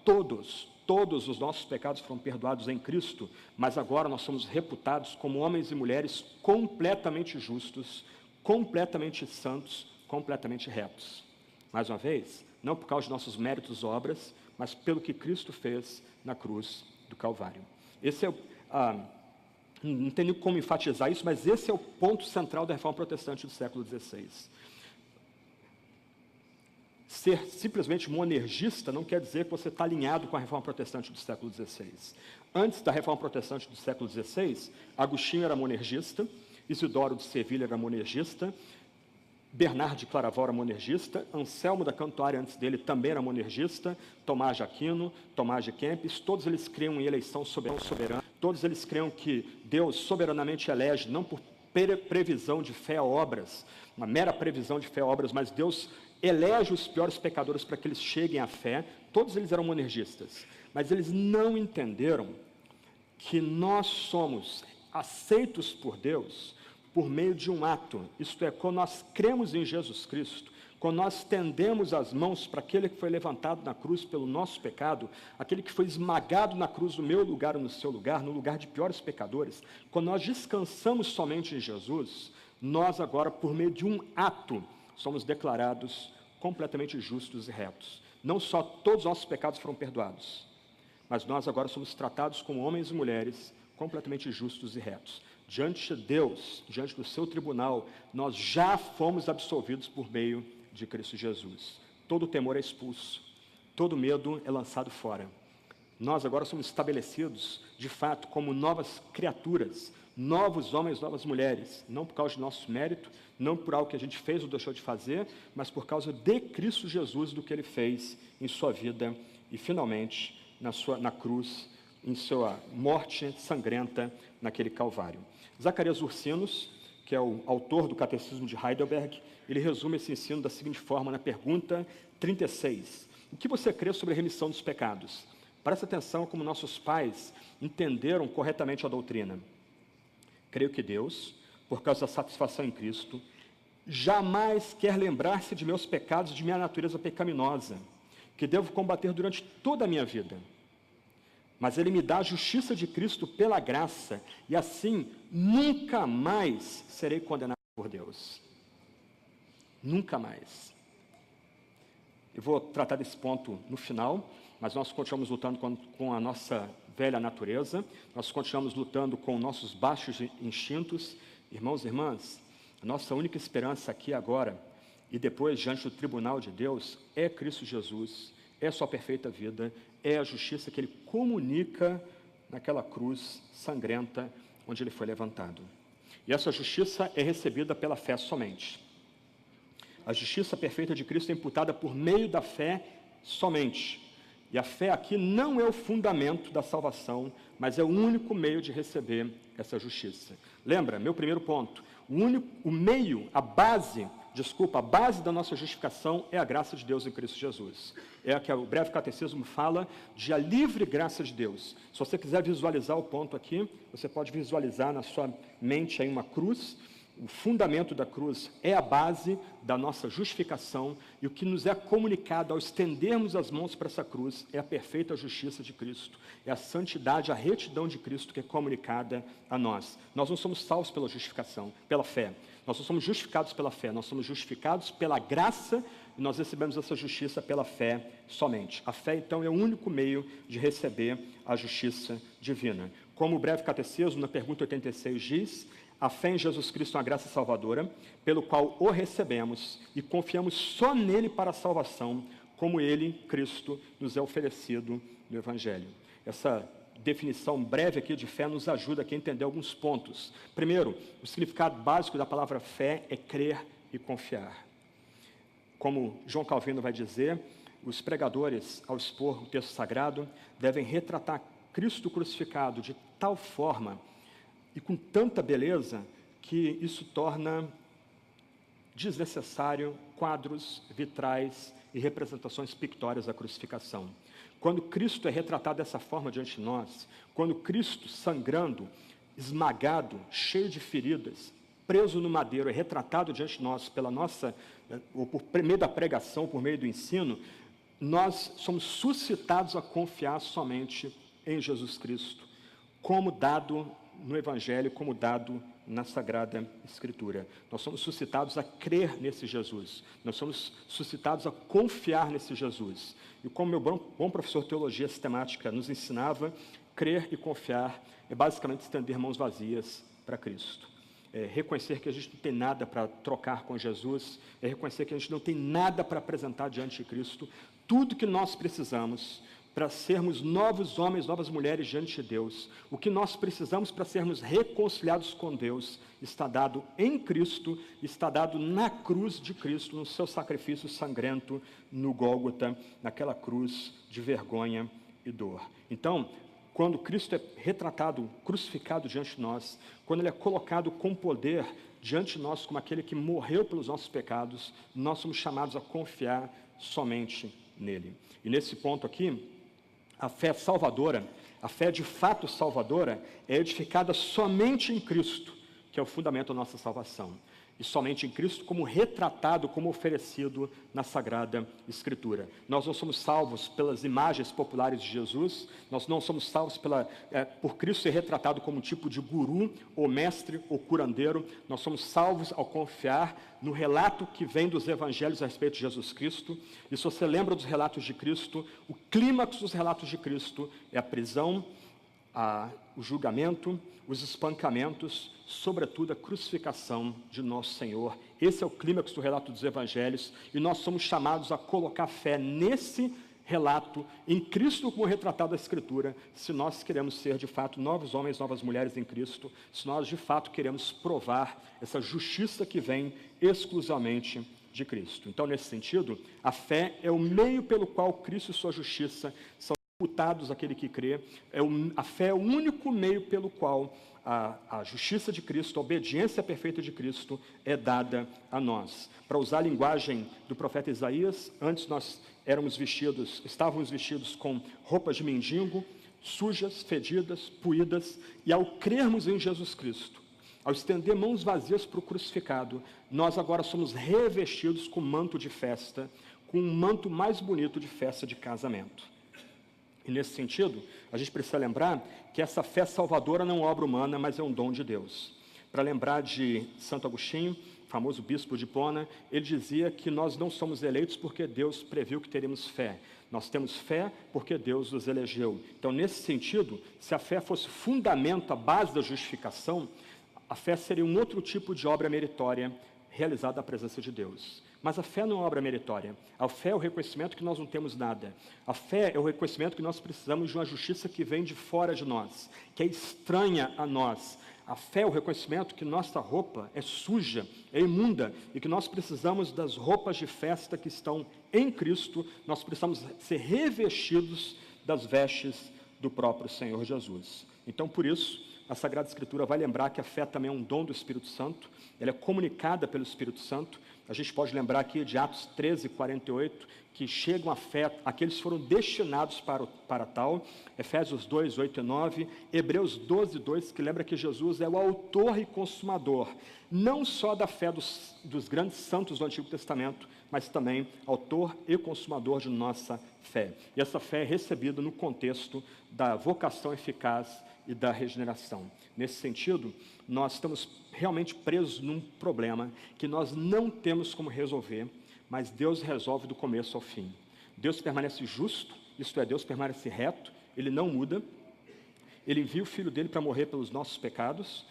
todos os nossos pecados foram perdoados em Cristo, mas agora nós somos reputados como homens e mulheres completamente justos, completamente santos, completamente retos. Mais uma vez, não por causa de nossos méritos ou obras, mas pelo que Cristo fez na cruz do Calvário. Esse é não tem como enfatizar isso, mas esse é o ponto central da reforma protestante do século XVI. Ser simplesmente monergista não quer dizer que você está alinhado com a reforma protestante do século XVI. Antes da reforma protestante do século XVI, Agostinho era monergista, Isidoro de Sevilha era monergista, Bernardo de Claraval era monergista, Anselmo da Cantuária antes dele também era monergista, Tomás de Aquino, Tomás de Kempis, todos eles criam em eleição soberana, todos eles criam que Deus soberanamente elege, não por previsão de fé a obras, uma mera previsão de fé a obras, mas Deus elege os piores pecadores para que eles cheguem à fé. Todos eles eram monergistas, mas eles não entenderam que nós somos aceitos por Deus por meio de um ato, isto é, quando nós cremos em Jesus Cristo, quando nós estendemos as mãos para aquele que foi levantado na cruz pelo nosso pecado, aquele que foi esmagado na cruz no meu lugar ou no seu lugar, no lugar de piores pecadores, quando nós descansamos somente em Jesus, nós agora, por meio de um ato, somos declarados completamente justos e retos. Não só todos os nossos pecados foram perdoados, mas nós agora somos tratados como homens e mulheres completamente justos e retos. Diante de Deus, diante do seu tribunal, nós já fomos absolvidos por meio de Cristo Jesus. Todo temor é expulso, todo medo é lançado fora. Nós agora somos estabelecidos, de fato, como novas criaturas, novos homens, novas mulheres, não por causa de nosso mérito, não por algo que a gente fez ou deixou de fazer, mas por causa de Cristo Jesus, do que Ele fez em sua vida e, finalmente, na cruz, em sua morte sangrenta naquele Calvário. Zacarias Ursinos, que é o autor do Catecismo de Heidelberg, ele resume esse ensino da seguinte forma na pergunta 36. O que você crê sobre a remissão dos pecados? Presta atenção como nossos pais entenderam corretamente a doutrina. Creio que Deus, por causa da satisfação em Cristo, jamais quer lembrar-se de meus pecados e de minha natureza pecaminosa, que devo combater durante toda a minha vida. Mas Ele me dá a justiça de Cristo pela graça, e assim nunca mais serei condenado por Deus. Nunca mais. Eu vou tratar desse ponto no final, mas nós continuamos lutando com a nossa velha natureza, nós continuamos lutando com nossos baixos instintos. Irmãos e irmãs, a nossa única esperança aqui agora, e depois diante do tribunal de Deus, é Cristo Jesus, é sua perfeita vida, é a justiça que Ele comunica naquela cruz sangrenta onde Ele foi levantado. E essa justiça é recebida pela fé somente. A justiça perfeita de Cristo é imputada por meio da fé somente. E a fé aqui não é o fundamento da salvação, mas é o único meio de receber essa justiça. Lembra, meu primeiro ponto, a base da nossa justificação é a graça de Deus em Cristo Jesus. É a que o breve catecismo fala de a livre graça de Deus. Se você quiser visualizar o ponto aqui, você pode visualizar na sua mente aí uma cruz. O fundamento da cruz é a base da nossa justificação, e o que nos é comunicado ao estendermos as mãos para essa cruz é a perfeita justiça de Cristo, é a santidade, a retidão de Cristo que é comunicada a nós. Nós não somos salvos pela justificação, pela fé. Nós não somos justificados pela fé, nós somos justificados pela graça, e nós recebemos essa justiça pela fé somente. A fé, então, é o único meio de receber a justiça divina. Como o breve catecismo, na pergunta 86, diz: a fé em Jesus Cristo é uma graça salvadora, pelo qual o recebemos e confiamos só nele para a salvação, como ele, Cristo, nos é oferecido no Evangelho. Essa definição breve aqui de fé nos ajuda aqui a entender alguns pontos. Primeiro, o significado básico da palavra fé é crer e confiar. Como João Calvino vai dizer, os pregadores, ao expor o texto sagrado, devem retratar Cristo crucificado de tal forma e com tanta beleza que isso torna desnecessário quadros, vitrais e representações pictóricas da crucificação. Quando Cristo é retratado dessa forma diante de nós, quando Cristo sangrando, esmagado, cheio de feridas, preso no madeiro, é retratado diante de nós pela nossa, ou por meio da pregação, por meio do ensino, nós somos suscitados a confiar somente em Jesus Cristo, como dado no Evangelho, como dado na Sagrada Escritura. Nós somos suscitados a crer nesse Jesus. Nós somos suscitados a confiar nesse Jesus. E como meu bom professor de teologia sistemática nos ensinava, crer e confiar é basicamente estender mãos vazias para Cristo. É reconhecer que a gente não tem nada para trocar com Jesus, é reconhecer que a gente não tem nada para apresentar diante de Cristo. Tudo que nós precisamos para sermos novos homens, novas mulheres diante de Deus, o que nós precisamos para sermos reconciliados com Deus, está dado em Cristo, está dado na cruz de Cristo, no seu sacrifício sangrento no Gólgota, naquela cruz de vergonha e dor. Então, quando Cristo é retratado, crucificado diante de nós, quando Ele é colocado com poder diante de nós como aquele que morreu pelos nossos pecados, nós somos chamados a confiar somente nele. E nesse ponto aqui, a fé salvadora, a fé de fato salvadora, é edificada somente em Cristo, que é o fundamento da nossa salvação. E somente em Cristo como retratado, como oferecido na Sagrada Escritura. Nós não somos salvos pelas imagens populares de Jesus, nós não somos salvos por Cristo ser retratado como um tipo de guru, ou mestre, ou curandeiro. Nós somos salvos ao confiar no relato que vem dos evangelhos a respeito de Jesus Cristo. E se você lembra dos relatos de Cristo, o clímax dos relatos de Cristo é a prisão, o julgamento, os espancamentos, sobretudo a crucificação de nosso Senhor. Esse é o clímax do relato dos evangelhos, e nós somos chamados a colocar fé nesse relato, em Cristo como retratado da Escritura, se nós queremos ser de fato novos homens, novas mulheres em Cristo, se nós de fato queremos provar essa justiça que vem exclusivamente de Cristo. Então, nesse sentido, a fé é o meio pelo qual Cristo e sua justiça são imputados àquele que crê. A fé é o único meio pelo qual a justiça de Cristo, a obediência perfeita de Cristo é dada a nós. Para usar a linguagem do profeta Isaías, antes nós estávamos vestidos com roupas de mendigo, sujas, fedidas, puídas, e ao crermos em Jesus Cristo, ao estender mãos vazias para o crucificado, nós agora somos revestidos com manto de festa, com um manto mais bonito de festa de casamento. E nesse sentido, a gente precisa lembrar que essa fé salvadora não é obra humana, mas é um dom de Deus. Para lembrar de Santo Agostinho, famoso bispo de Hipona, ele dizia que nós não somos eleitos porque Deus previu que teríamos fé. Nós temos fé porque Deus nos elegeu. Então, nesse sentido, se a fé fosse fundamento, a base da justificação, a fé seria um outro tipo de obra meritória realizada na presença de Deus. Mas a fé não é obra meritória. A fé é o reconhecimento que nós não temos nada. A fé é o reconhecimento que nós precisamos de uma justiça que vem de fora de nós, que é estranha a nós. A fé é o reconhecimento que nossa roupa é suja, é imunda, e que nós precisamos das roupas de festa que estão em Cristo. Nós precisamos ser revestidos das vestes do próprio Senhor Jesus. Então, por isso, a Sagrada Escritura vai lembrar que a fé também é um dom do Espírito Santo, ela é comunicada pelo Espírito Santo. A gente pode lembrar aqui de Atos 13, 48, que chegam a fé, aqueles foram destinados para tal, Efésios 2, 8 e 9, Hebreus 12, 2, que lembra que Jesus é o autor e consumador, não só da fé dos grandes santos do Antigo Testamento, mas também autor e consumador de nossa fé. E essa fé é recebida no contexto da vocação eficaz e da regeneração. Nesse sentido, nós estamos realmente presos num problema que nós não temos como resolver, mas Deus resolve do começo ao fim. Deus permanece justo, isto é, Deus permanece reto, Ele não muda, Ele envia o Filho dEle para morrer pelos nossos pecados,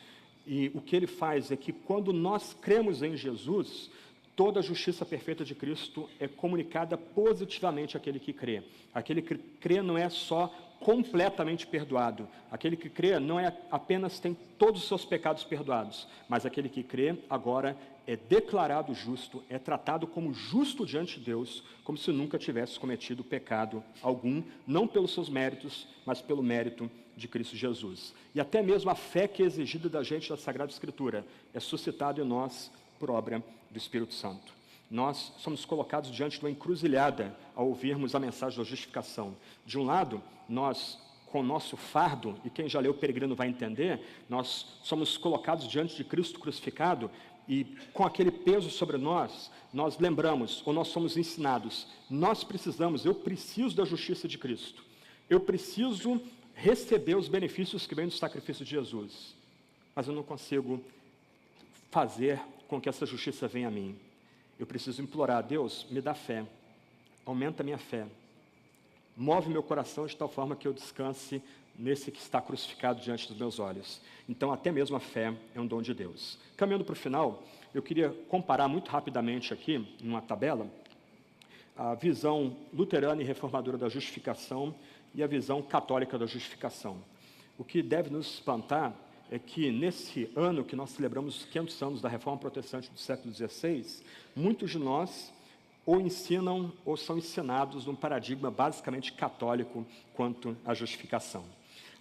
e o que Ele faz é que quando nós cremos em Jesus, toda a justiça perfeita de Cristo é comunicada positivamente àquele que crê. Aquele que crê não é só completamente perdoado. Aquele que crê não é apenas tem todos os seus pecados perdoados, mas aquele que crê agora é declarado justo, é tratado como justo diante de Deus, como se nunca tivesse cometido pecado algum, não pelos seus méritos, mas pelo mérito de Cristo Jesus. E até mesmo a fé que é exigida da gente da Sagrada Escritura é suscitada em nós por obra do Espírito Santo. Nós somos colocados diante de uma encruzilhada ao ouvirmos a mensagem da justificação. De um lado, nós, com o nosso fardo, e quem já leu o Peregrino vai entender, nós somos colocados diante de Cristo crucificado, e com aquele peso sobre nós, nós lembramos, ou nós somos ensinados, eu preciso da justiça de Cristo. Eu preciso receber os benefícios que vêm do sacrifício de Jesus. Mas eu não consigo fazer com que essa justiça venha a mim. Eu preciso implorar, Deus, me dá fé, aumenta a minha fé, move meu coração de tal forma que eu descanse nesse que está crucificado diante dos meus olhos. Então, até mesmo a fé é um dom de Deus. Caminhando para o final, eu queria comparar muito rapidamente aqui, numa tabela, a visão luterana e reformadora da justificação e a visão católica da justificação. O que deve nos espantar é que, nesse ano que nós celebramos os 500 anos da Reforma Protestante do século XVI, muitos de nós ou ensinam ou são ensinados num paradigma basicamente católico quanto à justificação.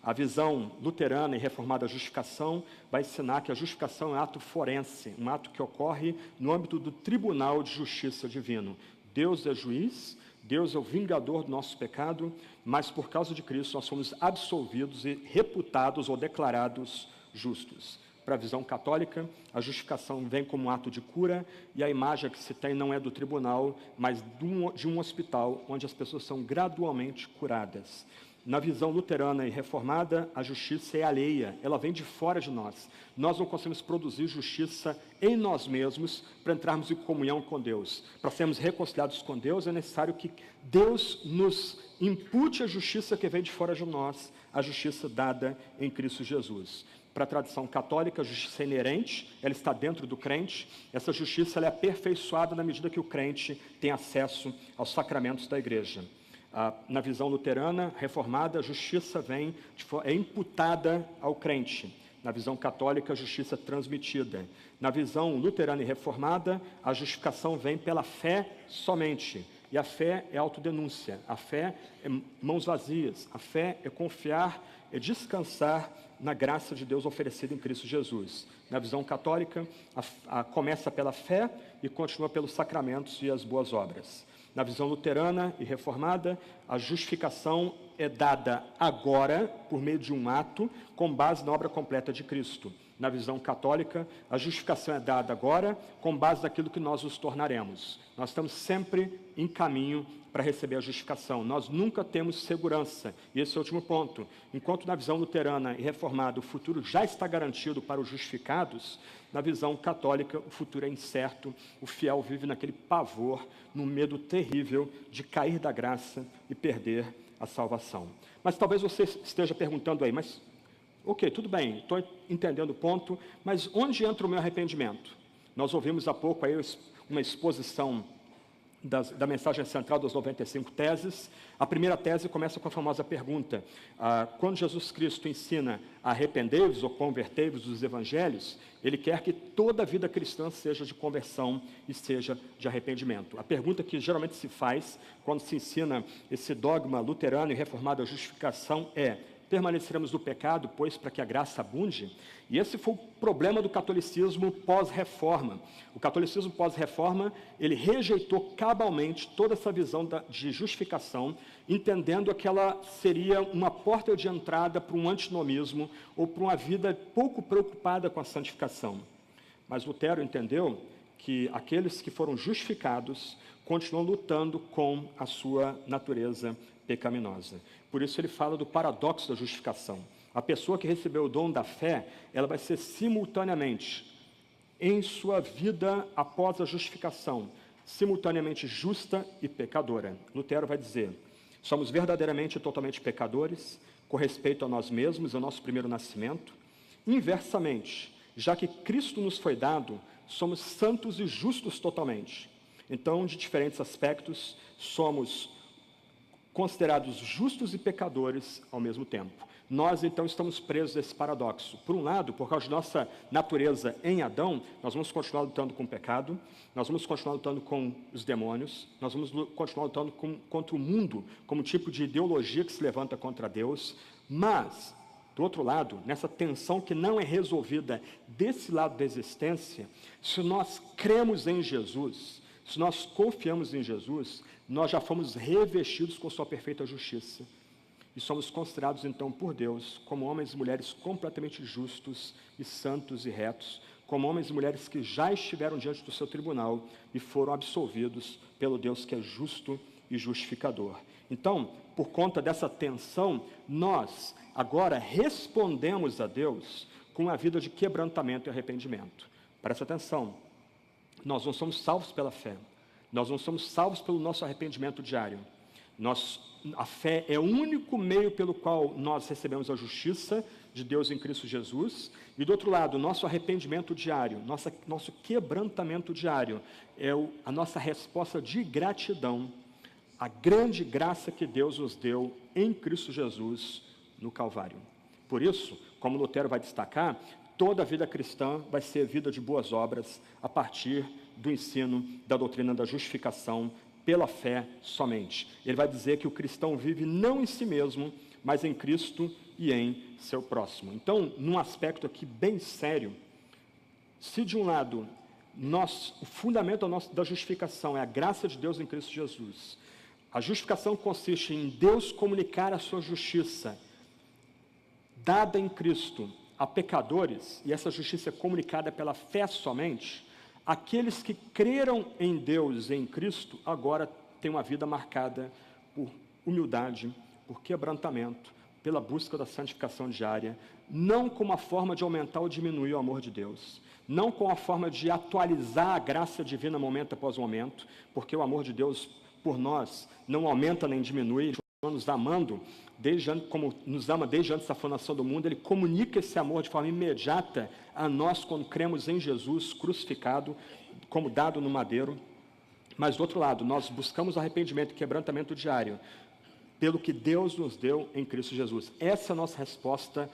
A visão luterana e reformada da justificação vai ensinar que a justificação é um ato forense, um ato que ocorre no âmbito do tribunal de justiça divino. Deus é juiz, Deus é o vingador do nosso pecado, mas por causa de Cristo nós somos absolvidos e reputados ou declarados justos. Para a visão católica, a justificação vem como um ato de cura, e a imagem que se tem não é do tribunal, mas de um hospital, onde as pessoas são gradualmente curadas. Na visão luterana e reformada, a justiça é alheia, ela vem de fora de nós. Nós não conseguimos produzir justiça em nós mesmos para entrarmos em comunhão com Deus. Para sermos reconciliados com Deus, é necessário que Deus nos impute a justiça que vem de fora de nós, a justiça dada em Cristo Jesus. Para a tradição católica, a justiça é inerente, ela está dentro do crente. Essa justiça ela é aperfeiçoada na medida que o crente tem acesso aos sacramentos da igreja. Na visão luterana, reformada, a justiça é imputada ao crente. Na visão católica, a justiça é transmitida. Na visão luterana e reformada, a justificação vem pela fé somente. E a fé é autodenúncia, a fé é mãos vazias, a fé é confiar, é descansar na graça de Deus oferecida em Cristo Jesus. Na visão católica, começa pela fé e continua pelos sacramentos e as boas obras. Na visão luterana e reformada, a justificação é dada agora, por meio de um ato, com base na obra completa de Cristo. Na visão católica, a justificação é dada agora, com base naquilo que nós nos tornaremos. Nós estamos sempre em caminho para receber a justificação. Nós nunca temos segurança. E esse é o último ponto. Enquanto na visão luterana e reformada o futuro já está garantido para os justificados, na visão católica o futuro é incerto. O fiel vive naquele pavor, num medo terrível de cair da graça e perder a salvação. Mas talvez você esteja perguntando aí, mas ok, tudo bem, estou entendendo o ponto, mas onde entra o meu arrependimento? Nós ouvimos há pouco aí uma exposição da mensagem central das 95 teses. A primeira tese começa com a famosa pergunta: quando Jesus Cristo ensina a arrependei-vos ou convertei-vos dos evangelhos, ele quer que toda a vida cristã seja de conversão e seja de arrependimento. A pergunta que geralmente se faz quando se ensina esse dogma luterano e reformado da justificação é: permaneceremos no pecado, pois, para que a graça abunde? E esse foi o problema do catolicismo pós-reforma. O catolicismo pós-reforma, ele rejeitou cabalmente toda essa visão de justificação, entendendo que ela seria uma porta de entrada para um antinomismo ou para uma vida pouco preocupada com a santificação. Mas Lutero entendeu que aqueles que foram justificados continuam lutando com a sua natureza pecaminosa. Por isso ele fala do paradoxo da justificação. A pessoa que recebeu o dom da fé, ela vai ser simultaneamente, em sua vida após a justificação, simultaneamente justa e pecadora. Lutero vai dizer: somos verdadeiramente e totalmente pecadores, com respeito a nós mesmos, ao nosso primeiro nascimento. Inversamente, já que Cristo nos foi dado, somos santos e justos totalmente. Então, de diferentes aspectos, somos considerados justos e pecadores ao mesmo tempo. Nós, então, estamos presos a esse paradoxo. Por um lado, por causa de nossa natureza em Adão, nós vamos continuar lutando com o pecado, nós vamos continuar lutando com os demônios, nós vamos continuar lutando contra o mundo, como tipo de ideologia que se levanta contra Deus, mas, do outro lado, nessa tensão que não é resolvida desse lado da existência, se nós cremos em Jesus, se nós confiamos em Jesus, nós já fomos revestidos com sua perfeita justiça. E somos considerados, então, por Deus, como homens e mulheres completamente justos e santos e retos, como homens e mulheres que já estiveram diante do seu tribunal e foram absolvidos pelo Deus que é justo e justificador. Então, por conta dessa tensão, nós agora respondemos a Deus com uma vida de quebrantamento e arrependimento. Presta atenção, nós não somos salvos pela fé, nós não somos salvos pelo nosso arrependimento diário. A fé é o único meio pelo qual nós recebemos a justiça de Deus em Cristo Jesus, e do outro lado, nosso arrependimento diário, nosso quebrantamento diário, é a nossa resposta de gratidão à grande graça que Deus nos deu em Cristo Jesus no Calvário. Por isso, como Lutero vai destacar, toda a vida cristã vai ser vida de boas obras a partir do ensino da doutrina da justificação pela fé somente. Ele vai dizer que o cristão vive não em si mesmo, mas em Cristo e em seu próximo. Então, num aspecto aqui bem sério, se de um lado, o fundamento da justificação é a graça de Deus em Cristo Jesus, a justificação consiste em Deus comunicar a sua justiça, dada em Cristo a pecadores, e essa justiça é comunicada pela fé somente, aqueles que creram em Deus e em Cristo, agora têm uma vida marcada por humildade, por quebrantamento, pela busca da santificação diária, não como a forma de aumentar ou diminuir o amor de Deus, não com a forma de atualizar a graça divina momento após momento, porque o amor de Deus por nós não aumenta nem diminui, ele continua nos amando, como nos ama desde antes da fundação do mundo, ele comunica esse amor de forma imediata a nós quando cremos em Jesus crucificado, como dado no madeiro. Mas do outro lado, nós buscamos arrependimento e quebrantamento diário pelo que Deus nos deu em Cristo Jesus. Essa é a nossa resposta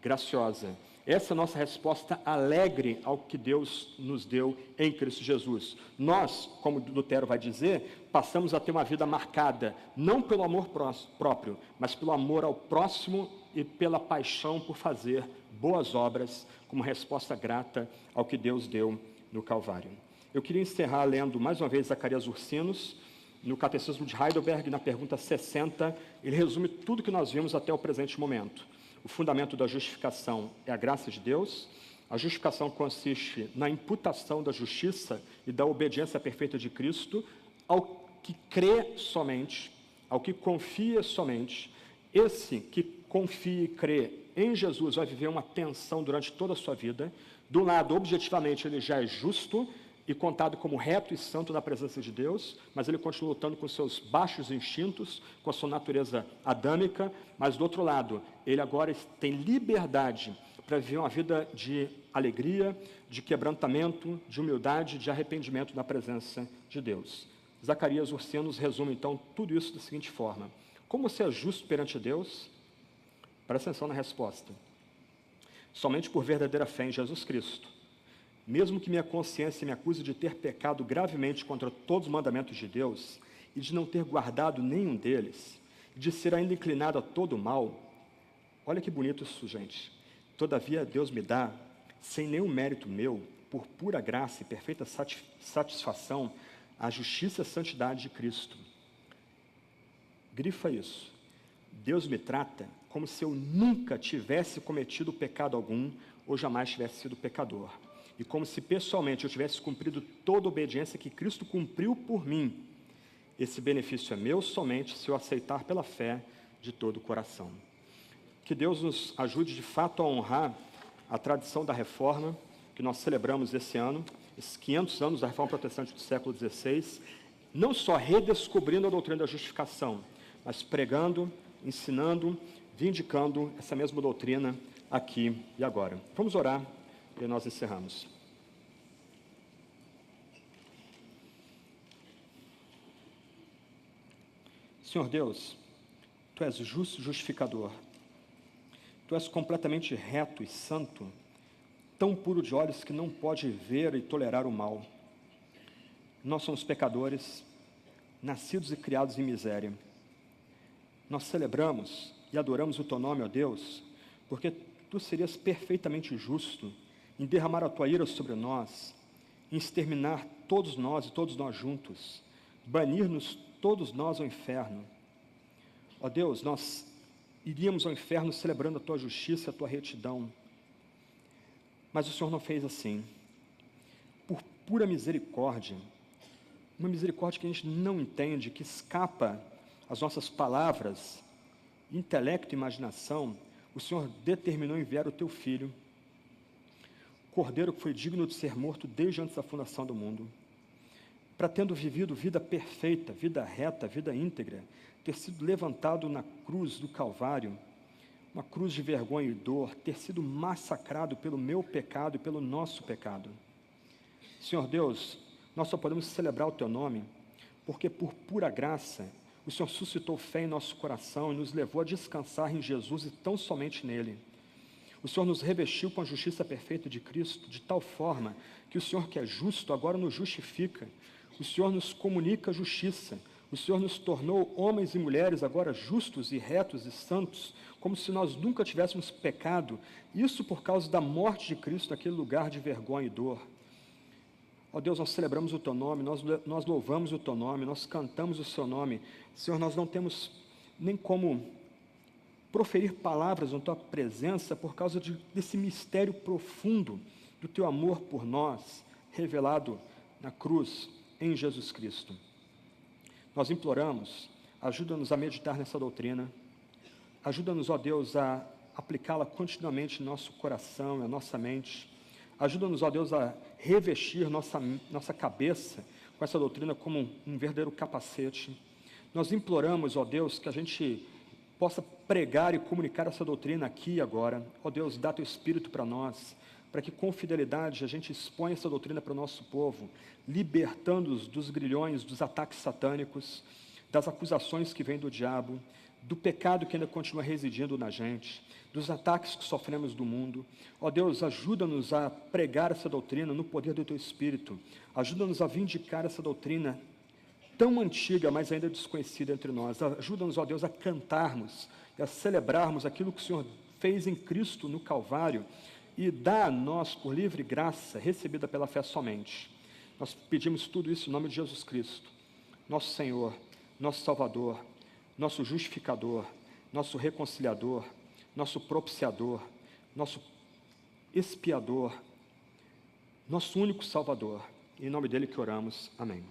graciosa. Essa é a nossa resposta alegre ao que Deus nos deu em Cristo Jesus. Nós, como Lutero vai dizer, passamos a ter uma vida marcada, não pelo amor próprio, mas pelo amor ao próximo e pela paixão por fazer boas obras, como resposta grata ao que Deus deu no Calvário. Eu queria encerrar lendo mais uma vez Zacarias Ursinos, no Catecismo de Heidelberg, na pergunta 60, ele resume tudo que nós vimos até o presente momento. O fundamento da justificação é a graça de Deus. A justificação consiste na imputação da justiça e da obediência perfeita de Cristo ao que crê somente, ao que confia somente. Esse que confia e crê em Jesus vai viver uma tensão durante toda a sua vida. De um lado, objetivamente, ele já é justo e contado como reto e santo na presença de Deus, mas ele continua lutando com seus baixos instintos, com a sua natureza adâmica, mas do outro lado, ele agora tem liberdade para viver uma vida de alegria, de quebrantamento, de humildade, de arrependimento na presença de Deus. Zacarias Ursinos resume então tudo isso da seguinte forma: como você é justo perante Deus? Presta atenção na resposta. Somente por verdadeira fé em Jesus Cristo. Mesmo que minha consciência me acuse de ter pecado gravemente contra todos os mandamentos de Deus e de não ter guardado nenhum deles, e de ser ainda inclinado a todo o mal, olha que bonito isso, gente. Todavia Deus me dá, sem nenhum mérito meu, por pura graça e perfeita satisfação, a justiça e a santidade de Cristo. Grifa isso. Deus me trata como se eu nunca tivesse cometido pecado algum ou jamais tivesse sido pecador. E como se pessoalmente eu tivesse cumprido toda a obediência que Cristo cumpriu por mim. Esse benefício é meu somente se eu aceitar pela fé de todo o coração. Que Deus nos ajude de fato a honrar a tradição da Reforma, que nós celebramos esse ano, esses 500 anos da Reforma Protestante do século XVI, não só redescobrindo a doutrina da justificação, mas pregando, ensinando, vindicando essa mesma doutrina aqui e agora. Vamos orar. E nós encerramos. Senhor Deus, Tu és justo e justificador. Tu és completamente reto e santo, tão puro de olhos que não pode ver e tolerar o mal. Nós somos pecadores, nascidos e criados em miséria. Nós celebramos e adoramos o Teu nome, ó Deus, porque Tu serias perfeitamente justo em derramar a Tua ira sobre nós, em exterminar todos nós e todos nós juntos, banir-nos todos nós ao inferno. Ó Deus, nós iríamos ao inferno celebrando a Tua justiça, a Tua retidão, mas o Senhor não fez assim. pura misericórdia, uma misericórdia que a gente não entende, que escapa às nossas palavras, intelecto e imaginação, o Senhor determinou enviar o teu Filho, Cordeiro que foi digno de ser morto desde antes da fundação do mundo, para, tendo vivido vida perfeita, vida reta, vida íntegra, ter sido levantado na cruz do Calvário, uma cruz de vergonha e dor, ter sido massacrado pelo meu pecado e pelo nosso pecado. Senhor Deus, nós só podemos celebrar o teu nome, porque por pura graça, o Senhor suscitou fé em nosso coração e nos levou a descansar em Jesus e tão somente nele. O Senhor nos revestiu com a justiça perfeita de Cristo, de tal forma que o Senhor, que é justo, agora nos justifica. O Senhor nos comunica a justiça. O Senhor nos tornou homens e mulheres agora justos e retos e santos, como se nós nunca tivéssemos pecado. Isso por causa da morte de Cristo naquele lugar de vergonha e dor. Ó Deus, nós celebramos o teu nome, nós louvamos o teu nome, nós cantamos o seu nome. Senhor, nós não temos nem como proferir palavras na tua presença por causa desse mistério profundo do teu amor por nós, revelado na cruz em Jesus Cristo. Nós imploramos, ajuda-nos a meditar nessa doutrina, ajuda-nos, ó Deus, a aplicá-la continuamente em nosso coração, na nossa mente, ajuda-nos, ó Deus, a revestir nossa cabeça com essa doutrina como um verdadeiro capacete. Nós imploramos, ó Deus, que a gente possa pregar e comunicar essa doutrina aqui e agora. Ó Deus, dá teu Espírito para nós, para que com fidelidade a gente exponha essa doutrina para o nosso povo, libertando-os dos grilhões, dos ataques satânicos, das acusações que vêm do diabo, do pecado que ainda continua residindo na gente, dos ataques que sofremos do mundo. Ó Deus, ajuda-nos a pregar essa doutrina no poder do teu Espírito, ajuda-nos a vindicar essa doutrina tão antiga, mas ainda desconhecida entre nós. Ajuda-nos, ó Deus, a cantarmos e a celebrarmos aquilo que o Senhor fez em Cristo no Calvário e dá a nós, por livre graça, recebida pela fé somente. Nós pedimos tudo isso em nome de Jesus Cristo, nosso Senhor, nosso Salvador, nosso justificador, nosso reconciliador, nosso propiciador, nosso expiador, nosso único Salvador. Em nome dele que oramos. Amém.